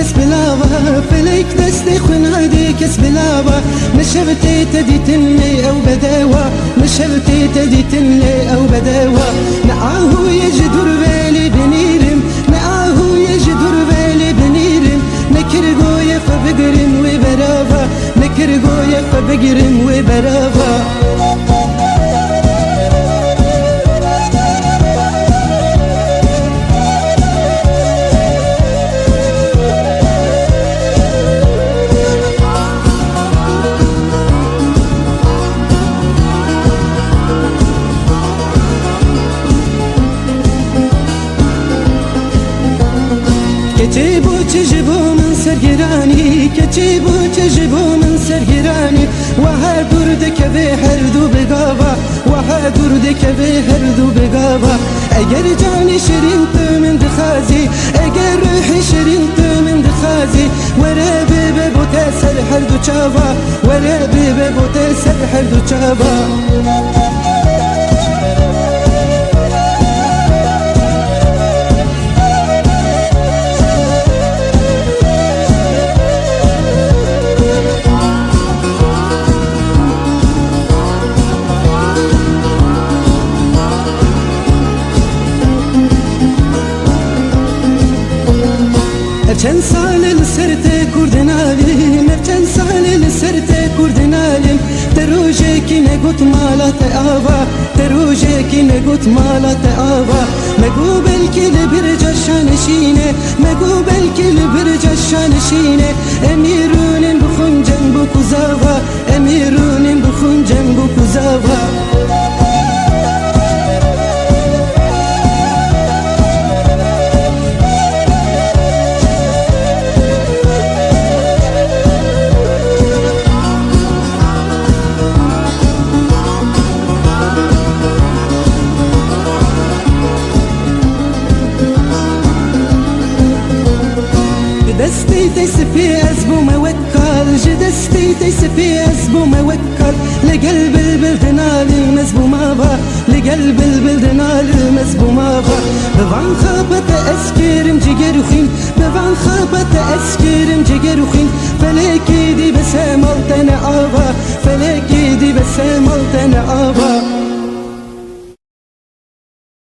كسب لاوا فلك دستي خنادي كسب لاوا نشبتي تديتني أو بداوا نشبتي تديتني أو بداوا نعاهو يجدر بالي بنيرم نعاهو يجدر بالي بنيرم نكرغو يفبقرم وبرافا نكرغو يفبقرم وبرافا كتبو تجيبو من سرگرانی كتبو تجيبو من سرگرانی وها دردك بهردو بقابا وها دردك بهردو بقابا اگر جاني شرين من دخازي اگر روحي شرين من دخازي ورا بيبو تسر حردو چابا ورا بيبو تسر حردو چابا چند سال لسرت کردنالیم چند سال لسرت کردنالیم تروجه کی نگوت مالات آوا تروجه کی نگوت مالات آوا مگو بلکی لبرجا شانشینه مگو بلکی لبرجا شانشینه امیرونین بخون جنبو کزاوا امیرونین بخون جنبو کزاوا دستي تسفي أزبو موكل جدستي تسفي أزبو موكل لقلب البلدنالي مزبو مابا لقلب البلدنالي مزبو مابا بفان خابت أسكرم جيجروخين بفان خابت أسكرم جيجروخين فلكي دي بسامل تنعابا فلكي دي بسامل تنعابا